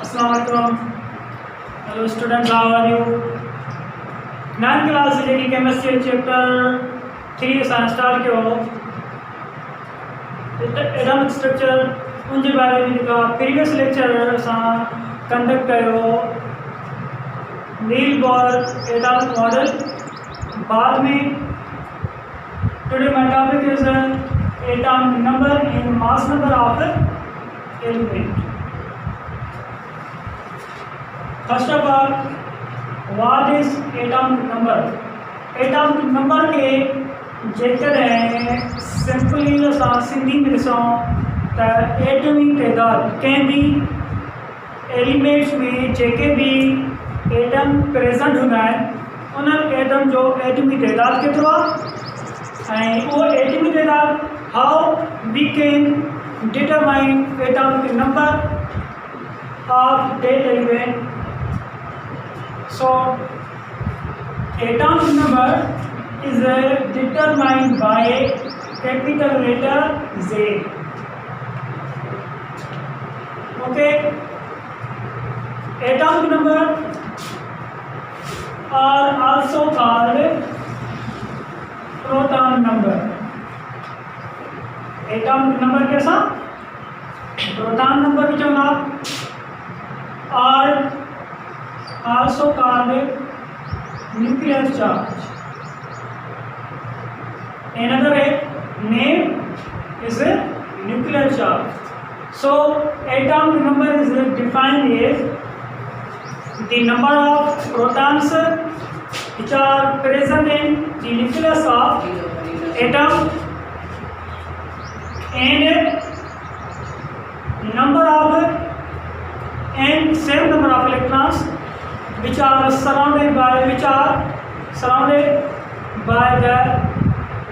Assalamualaikum. Hello students, how are you? 9th class J chemistry chapter 3 सां start कयो atomic structure उन जे बारे में जेका प्रीवियस लेक्चर सां कंडक्ट कयो नील बोर एटॉमिक मॉडल बाद में today my topic is atomic number and mass number of the element. First of all, what is atomic number? Atomic number के जेकर सिंपली सिंधी में ॾिसूं त एटमी तइदाद कंहिं बि एलिमेंट्स में जेके भी एटम प्रेजेंट हूंदा आहिनि उन एटम जो एटमी तइदाद केतिरो आहे ऐं उहो एटमी तइदाद how we can determine atomic number of that element. So atomic number is determined by capital letter Z. Okay, atomic number are also called proton number. Atomic number कैसा proton number भी चलना और also called nuclear charge another name is a nuclear charge. So atomic number is defined as the number of protons which are present in the nucleus of atom and number of and same number of electrons which are surrounded by the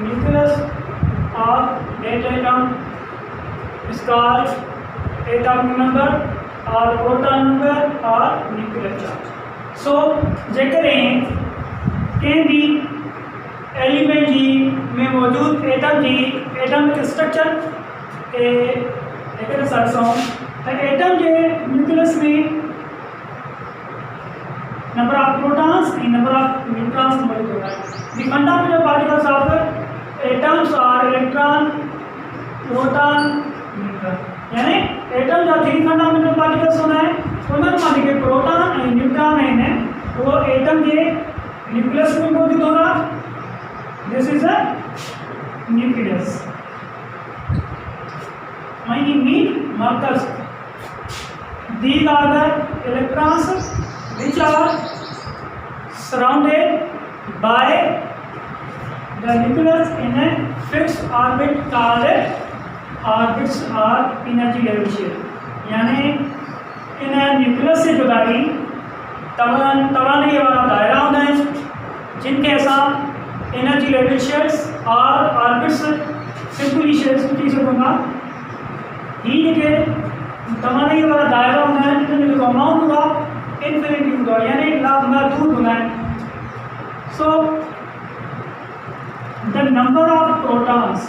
nucleus of that atom is called atomic number or proton number or nuclear charge. So जेकॾहिं कंहिं भी element G में मौजूद atom जी atomic structure के हिकु ॾिसूं त atom जे न्यूक्लियस में number of protons and number of neutrons मौजूद आहे. The fundamental particles of atoms are electron proton neutron यानी एटम जा 3 फंडामेंटल पार्टिकल्स हूंदा आहिनि उन्हनि मां जेके प्रोटॉन ऐं न्यूट्रॉन आहिनि उहो एटम जे न्यूक्लियस में मौजूद हूंदा. This is a nucleus. Meaning markers. These are the electrons which are surrounded by the nucleus in a fixed orbit called orbits or energy level shell. यानी इन न्यूक्लियस से जुदाई तवाने वाला दायरा होता है जिनके साथ एनर्जी लेवल शेल्स और ऑर्बिट्स सिंपली शेल्स थी सकूँगा ही के तमाम वाला दायरा होना है जिसमें जो अमाउंट होगा इन्फिनिटी होगा यानी महदूद होना है. So the number of protons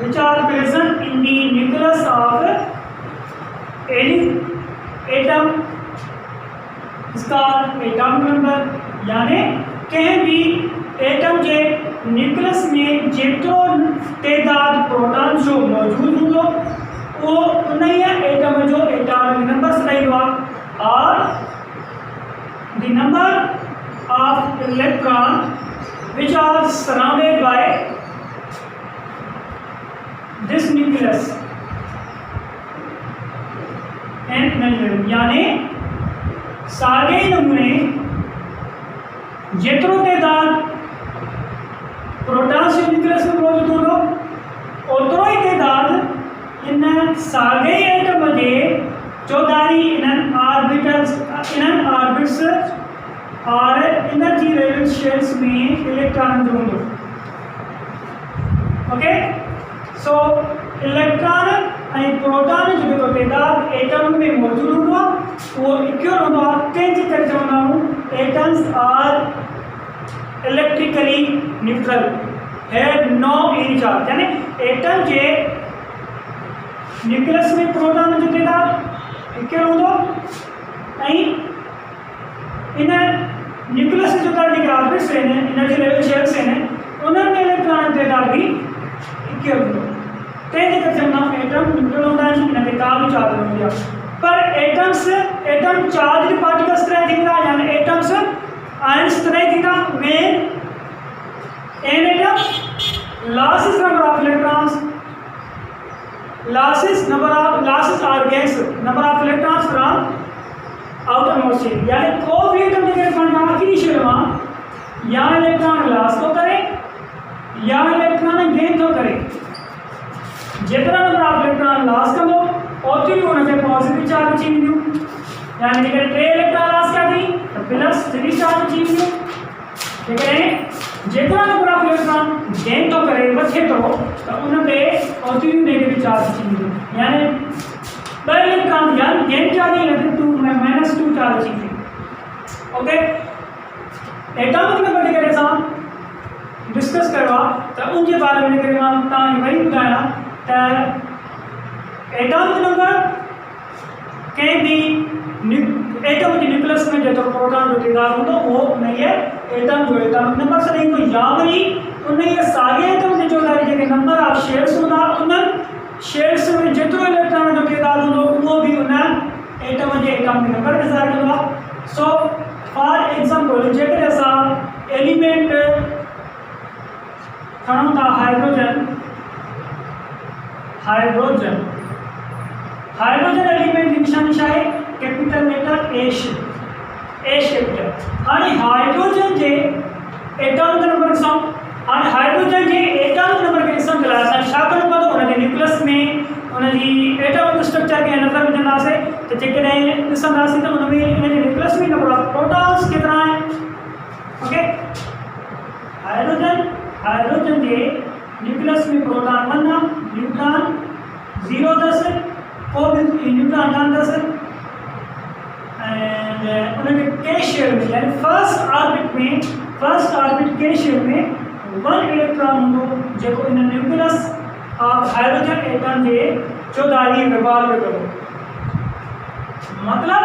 which are present in the nucleus of any atom is called atomic number. यानी कहीं भी एटम के न्यूक्लियस में जेतिरो तइदाद प्रोटॉन जो मौजूद हूंदो वो उन एटम जो एटॉमिक नंबर सॾाईंदो आहे और the number of electron which are surrounded by this nucleus and यानी साॻे नमूने जेतिरो तइदाद प्रोटॉन्स न्यूक्लियस में मौजूद हूंदो ओतिरो ई तइदाद इन साॻे एटम जे चौधारी इन्हनि ऑर्बिट्स और एनर्जी लेवल शेल्स में इलेक्ट्रॉन जो हूंदो. ओके, सो इलेक्ट्रॉन ऐं प्रोटॉन जो जेको तइदाद एटम में मौजूद हूंदो आहे उहो इक्वल हूंदो आहे. तंहिंजे करे चवंदा आहियूं atoms are electrically neutral have no any charge यानी एटम के न्यूक्लियस में प्रोटॉन जो तइदाद लिखियल हूंदो ऐं इन न्यूक्लियस जो जेके ऑर्बिट्स आहिनि इन जी शेल्स आहिनि उन्हनि में इलेक्ट्रॉन जो तइदाद बि लिखियल हूंदो। तंहिंजे करे चवंदा एटम न्यूट्रल हूंदा आहिनि, इन ते का बि चार्ज न हूंदी आहे। पर एटम चार्ज पार्टिकल्स तरह थींदा, यानी एटम्स आयन्स तरह थींदा when an atom losses number of electrons, losses or gains number of electrons from outermost shell, यानी कोई भी एटम के इलेक्ट्रॉन आखिरी शेल में या इलेक्ट्रॉन लॉस तो करे या इलेक्ट्रॉन गेन तो करे। जितना नंबर ऑफ इलेक्ट्रॉन लॉस कंदो ओतिरी उनखे पॉजिटिव चार्ज अची वेंदियूं, यानी जेकॾहिं 3 इलेक्ट्रॉन लॉस कया अथई त प्लस 3 चार्ज अची वेंदियूं। जेकॾहिं जेतिरा नंबर ऑफ इलेक्ट्रॉन गेन तो करे वठे थो त उन ते ओतिरी नेगेटिव चार्ज अची वेंदियूं, यानी 2 इलेक्ट्रॉन या गेन चार्ज लॻे 2 चार्ज अची वेंदियूं। ओके, एटॉमिक नंबर जेकॾहिं असां डिस्कस कयो आहे त उन जे बारे में जेकॾहिं मां तव्हांखे वरी ॿुधायां त एटॉमिक नंबर कंहिं बि एटम के न्यूक्लियस में जेतिरो प्रोटॉन जो तइदाद हूंदो उहो उन एटम जो एटॉमिक नंबर सॾींदो, या वरी उन साॻे एटम जे चौधारी जेके नंबर ऑफ शेल्स हूंदा उन्हनि शेल्स में जेतिरो इलेक्ट्रॉन जो तइदाद हूंदो उहो बि उन एटम जे एटॉमिक नंबर खे ज़ाहिर कंदो आहे। सो फॉर एग्जाम्पल जेकॾहिं असां एलिमेंट खणूं था हाइड्रोजन एलिमेंट की निशानी छा आहे? Capital letter H capital. हाणे हाइड्रोजन जे एटॉमिक नंबर ॾिसूं, हाणे हाइड्रोजन जे एटॉमिक नंबर खे ॾिसण जे लाइ असां छा करिणो पवंदो? उनजे न्यूक्लियस में उनजी एटॉमिक स्ट्रक्चर खे नज़र विझंदासीं त जेकॾहिं ॾिसंदासीं त उन में उनजे न्यूक्लियस में नंबर ऑफ प्रोटॉन्स केतिरा आहिनि। ओके, हाइड्रोजन जे न्यूक्लियस में प्रोटॉन 1 आहे, न्यूट्रॉन 0 अथसि, को भी न्यूट्रॉन कान अथसि, एंड उनके के शेल में यानी फर्स्ट ऑर्बिट के शेल में 1 इलेक्ट्रॉन हूंदो जेको इन न्यूक्लियस ऑफ हाइड्रोजन एटम जे चौधारी रिवॉल्व कंदो। मतलब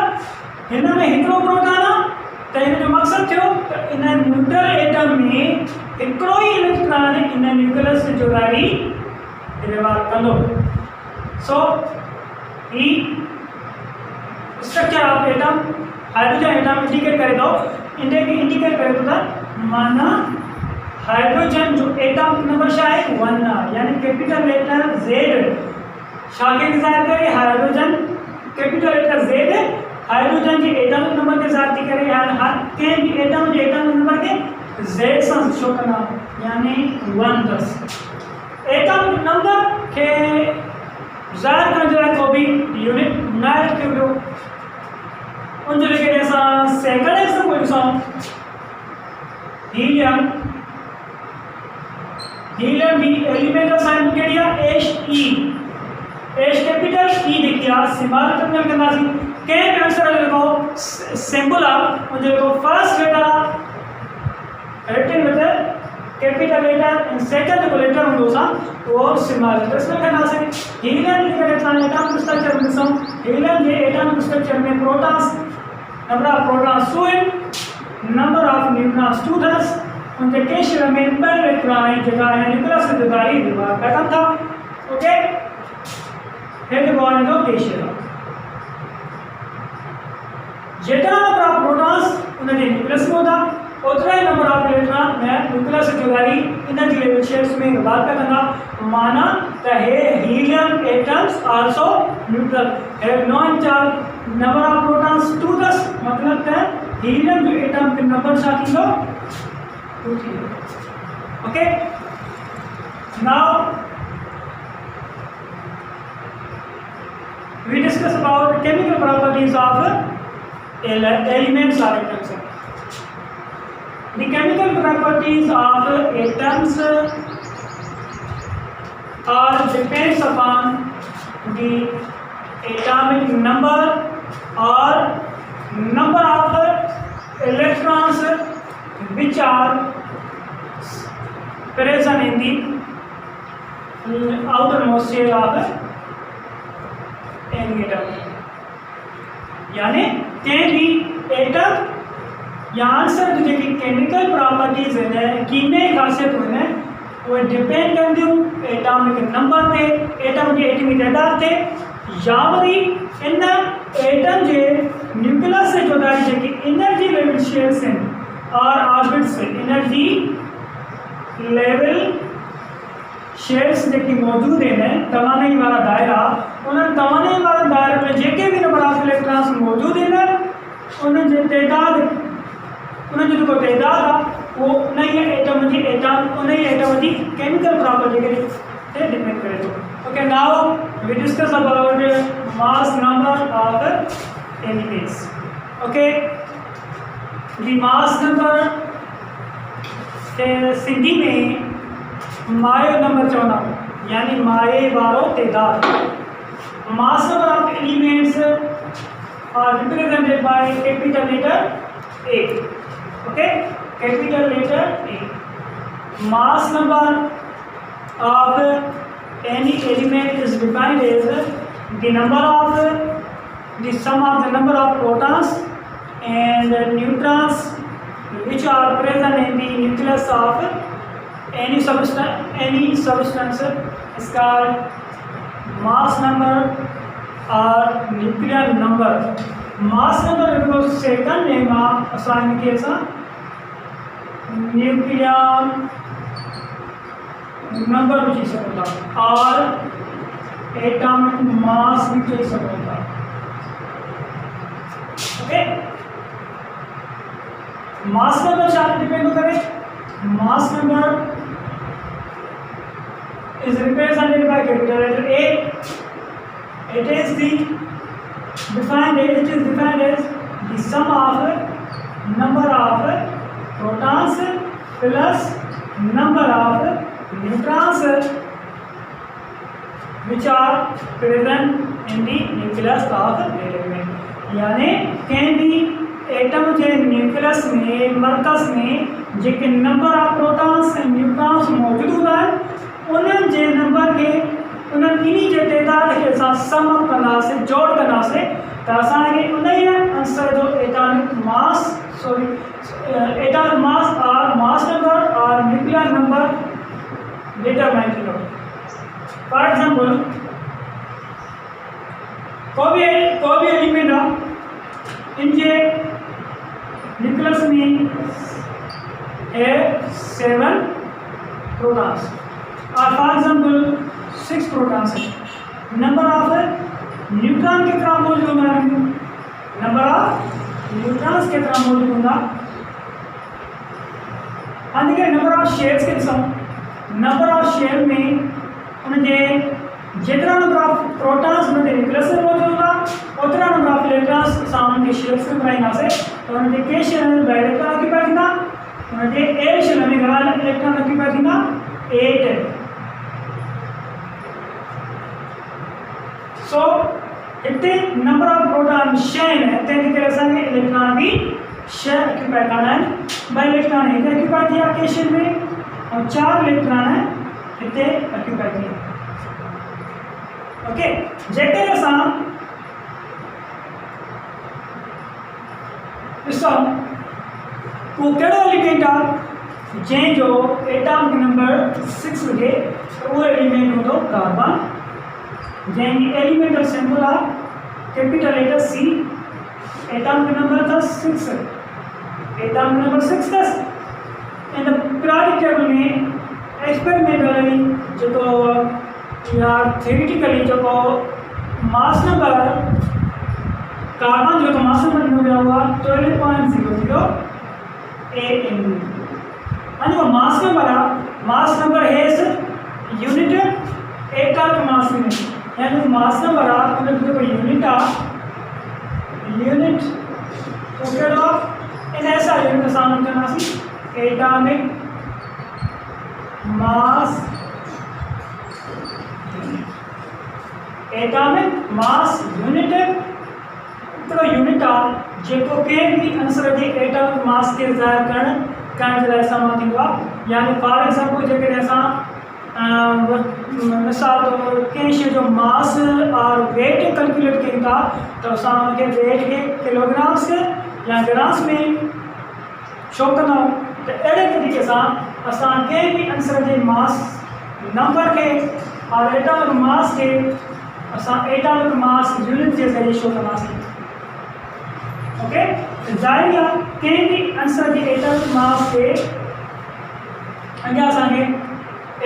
हिन में हिकिड़ो प्रोटॉन आहे त हिन जो मक़सदु थियो त इन न्यूट्रल एटम में हिकिड़ो ई इलेक्ट्रॉन इन न्यूक्लियस जे चौधारी रिवॉल्व कंदो। सो ही structure of atom hydrogen atom indicate करे थो इंडिकेट करे थो त माना हाइड्रोजन जो एटॉमिक नंबर छा आहे 1 आहे, यानी कैपिटल लेटर Z छा खे ज़ाहिर करे? Hydrogen capital letter Z hydrogen जे एटॉमिक नंबर के ज़ाहिर थी करे, यानी हर कंहिं बि एटम जे एटॉमिक नंबर के Z सां शो कंदा, यानी 1 अथसि। एटॉमिक नंबर के ज़ाहिर करण जे लाइ को बि यूनिट न रखियो वियो। उन जे जेकॾहिं असां सेकेंड एग्जाम्पल ॾिसूं, हीलियम जी एलिमेंट साइन कहिड़ी आहे? एच कैपिटल ई जेकी आहे सिंबल टर्मिनल कंदासीं। कंहिं बि आंसर जेको सिंबल आहे उन जो फर्स्ट लेटर आहे written with capital letter and second जेको लेटर हूंदो असां उहो स्मॉल लेटर में कंदासीं। हीलियम जे असां एटॉमिक स्ट्रक्चर में ॾिसूं, हीलियम जे एटॉमिक स्ट्रक्चर में प्रोटॉन्स नंबर ऑफ प्रोटॉन्स 2 आहिनि, नंबर ऑफ न्यूट्रॉन्स 2 अथसि। उनके के शेल में 2 इलेक्ट्रॉन आहिनि जेका न्यूक्लियस जे चौधारी रिवॉल्व कनि था। ओके, हे जेको आहे इनजो के शेल आहे। जेतिरा नंबर ऑफ प्रोटॉन्स उनजे न्यूक्लियस में हूंदा ओतिरा ई नंबर ऑफ इलेक्ट्रॉन न्यूक्लियस जे चौधारी इन जी लेवल शेल्स में रिवॉल्व कंदा। माना त हे helium atoms also neutral have no charge, number of protons 2 अथसि, मतलब त हीलियम जो एटम के नंबर छा थींदो? 2 थींदो। Okay, now we discuss about the chemical properties of elements or atoms. The chemical properties of atoms are depends upon the atomic number or number of electrons which are present in the outermost shell of any atom. यानी कंहिं बि atom या answer जी जेकी chemical properties आहिनि कीमियाई ख़ासियतूं आहिनि उहे depend कंदियूं atomic number ते, एटम जी एटमी तइदाद ते, या वरी इन एटम जे न्यूक्लियस से जुदाई जेकी एनर्जी लेवल शेयर्स आहिनि और ऑर्बिट्स एनर्जी लेवल शेयर्स जेकी मौजूद आहिनि तवानाई वारा दायरा, उन्हनि तवानाई वारे दायरे में जेके भी नंबर ऑफ इलेक्ट्रॉन्स मौजूद आहिनि उन्हनि जे तइदाद, उन्हनि जो जेको तइदाद आहे उहो उन ई एटम जी केमिकल प्रॉपर्टी ते डिपेंड करे थो। Okay, now we discuss about mass number of elements. Okay, the mass number Sindhi में मायो नंबर चवंदा यानी माए वारो तइदाद। Mass number of elements are represented by capital letter A. Okay, capital letter A. Mass number of any element is defined as the sum of the number of protons and neutrons which are present in the nucleus of any substance is called mass number or nuclear number. Mass number is second name of assigned case nuclear number भी चीज सकता और atomic mass भी चीज सकता। Okay, mass number चार depend करे। Mass number is represented by capital letter A. It is defined as the sum of number of protons plus number of neutrons which are present in the nucleus of element. यानी कहीं भी atom के nucleus में मरकज में जेके number of protons and neutrons मौजूद आहिनि उन्हनि जे नंबर के उन्हनि इन्ही जे तइदाद खे असां सम अप कंदासीं, जोड़ कंदासीं त असांखे उन ई आंसर जो एटॉमिक मास और मास नंबर और न्यूक्लियर नंबर डिटरमाइन थींदो। फॉर एग्जाम्पल कोई भी एलिमेंट आहे इन जे न्यूक्लियस में है 7 प्रोटॉन्स और फॉर एग्जाम्पल 6 प्रोटॉन्स है। नंबर ऑफ न्यूट्रॉन कितना मौजूद होगा, नंबर ऑफ न्यूट्रॉन्स कितना मौजूद होगा। అందుకే नंबर ऑफ शेयर्स के ॾिसूं, नंबर ऑफ शेयर में उनके जितना नंबर ऑफ प्रोटॉन्स उनके न्यूक्लियस में मौजूद होगा उतना नंबर ऑफ इलेक्ट्रॉन्स असां उनके शेयर्स में बनाईंदासीं त उनके के शेयर में ॿ इलेक्ट्रॉन ऑक्यूपाई थींदा, उनके ए शेयर में घणा इलेक्ट्रॉन ऑक्यूपाई थींदा 8। सो इतने नंबर ऑफ प्रोटॉन 6 आहिनि तंहिंजे करे असांखे इलेक्ट्रॉन भी 6 ऑक्यूपाई करणा आहिनि। 2 इलेक्ट्रॉन हिते ऑक्यूपाई थिया के शेयर में और 4 इलेक्ट्रॉन हिते ऑक्यूपाई थिया। ओके, जेकर असां ॾिसूं उहो कहिड़ो एलिमेंट आहे जंहिंजो एटॉमिक नंबर 6 हुजे त उहो एलिमेंट हूंदो कार्बन, जंहिंजी एलिमेंटल सिंबल आहे capital letter C। Atomic number अथस 6, एटॉमिक नंबर 6 अथसि। इन पीरियोडिक टेबल में एक्सपेरिमेंटली जो या थ्योरेटिकली जो मास नंबर कार्बन जो मास नंबर ॾिनो वियो आहे 12.00 AMU। और जो मास नंबर आहे, mass number has unit atomic mass unit, यानी जो मास नंबर आहे उनजो जेको यूनिट आहे यूनिट वो कहिड़ो इन ऐसा यूनिट असां कंदासीं एटॉमिक मास, एटॉमिक मास यूनिट हिकिड़ो यूनिट आहे जेको कंहिं बि अंसर जे एटॉमिक मास खे ज़ाहिर करण जे लाइ इस्तेमालु थींदो आहे। यानी फॉर एग्जाम्पल जेकॾहिं असां मिसाल तौर कंहिं जो मास और वेट कैलकुलेट कयूं था तो असां हुनखे वेट खे किलोग्राम्स या ग्राम्स में शो कंदा आहियूं। तो अहिड़े तरीक़े सां असां कंहिं बि आंसर जे मास नंबर के और एटॉमिक मास के असां एटॉमिक मास यूनिट के ज़रिए शो कंदासीं। ओके, ज़ाहिर आहे कंहिं बि आंसर जे एटॉमिक मास के अॻियां असांखे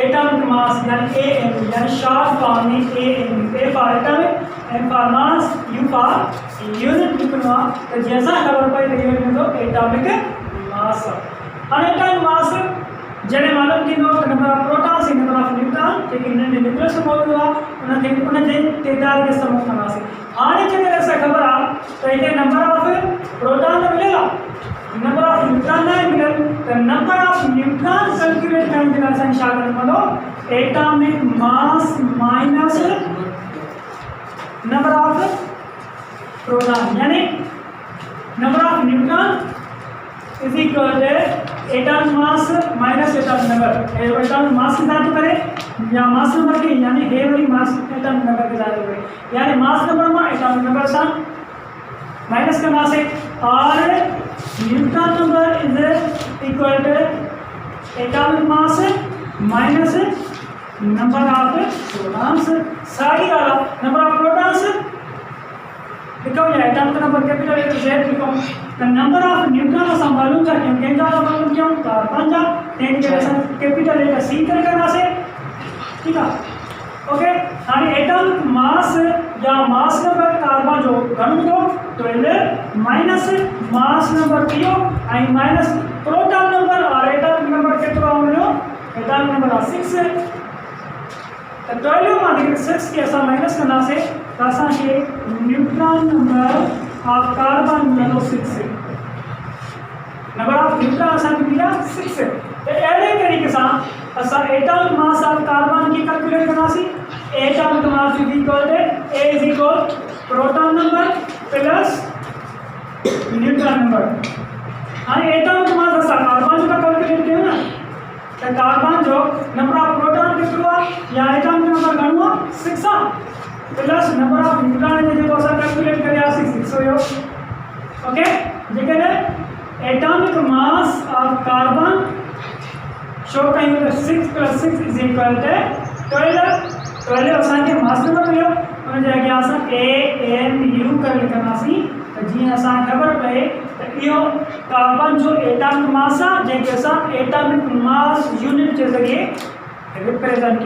एटॉमिक मास यानी एएम यानी शॉर्ट फॉर्म में AM, A for atomic, M for mass, U for unit लिखणो आहे। त जैसा ख़बर पई त इहो लिखंदो एटॉमिक मास। हाणे एटॉमिक मास जॾहिं मालूम थींदो त नंबर ऑफ प्रोटॉन्स ऐं नंबर ऑफ न्यूट्रॉन जेके हिननि जो न्यूक्लियस मौजूदु आहे उन जे तइदाद खे समूह कंदासीं। हाणे जेकॾहिं असांखे ख़बर आहे त हिते नंबर ऑफ प्रोटॉन मिलियल आहे, नंबर ऑफ न्यूट्रॉन न मिलियल, त नंबर ऑफ न्यूट्रॉन कैलकुलेट करण जे लाइ असांखे छा करणो पवंदो? Atomic mass minus number of proton यानी number of neutron is equal to atomic mass minus atomic number. Atomic mass की जांच करें या मास नंबर की यानी हे वाली मास एटॉमिक नंबर की जांच करें यानी मास नंबर में एटॉमिक नंबर से माइनस करना से और neutron number is equal to atomic mass minus number of protons. सारी वाला नंबर ऑफ प्रोटॉन्स लिखो या atomic number capital letter Z लिखो। तो नंबर ऑफ न्यूट्रॉन असां मालूम था क्यों कंहिंजा मालूम क्यों कार्बन जा तंहिंजे असां कैपिटल लेटर C करे कंदासीं। ठीक आहे, ओके। हाणे एटॉमिक मास या मास नंबर कार्बन जो घणो हूंदो 12 माइनस मास नंबर पीओ ऐं माइनस प्रोटॉन नंबर और एटॉमिक नंबर केतिरो हुयो? एटॉमिक नंबर आहे 6। तो 12 मां 6 के असां माइनस कंदासीं त असांखे न्यूट्रॉन नंबर ऑफ कार्बन मिलंदो 6। नंबर ऑफ न्यूट्रॉन असांखे मिलिया 6। तो अहिड़े तरीक़े सां असां एटॉमिक मास ऑफ कार्बन की कैलकुलेट कंदासीं। Atomic mass is equal to A is equal proton number plus neutron number. हाणे एटॉमिक मास असां कार्बन जो कैलकुलेट कयूं न तो कार्बन जो नंबर ऑफ प्रोटॉन केतिरो आहे या एटॉमिक नंबर घणो आहे 6 आहे प्लस नंबर ऑफ न्यूट्रॉन जो जेको असां कैलकुलेट करियासीं 6 हुयो। ओके, जेकॾहिं atomic mass of carbon show कयूं त 6 + 6 इज इक्वल टू 12 असांखे मास नंबर मिलियो उन जे अॻियां असां AMU करे लिखंदासीं त जीअं असांखे ख़बर पए त इहो कार्बन जो एटॉमिक मास आहे जंहिंखे असां एटॉमिक मास यूनिट जे ज़रिए रिप्रेज़ेंट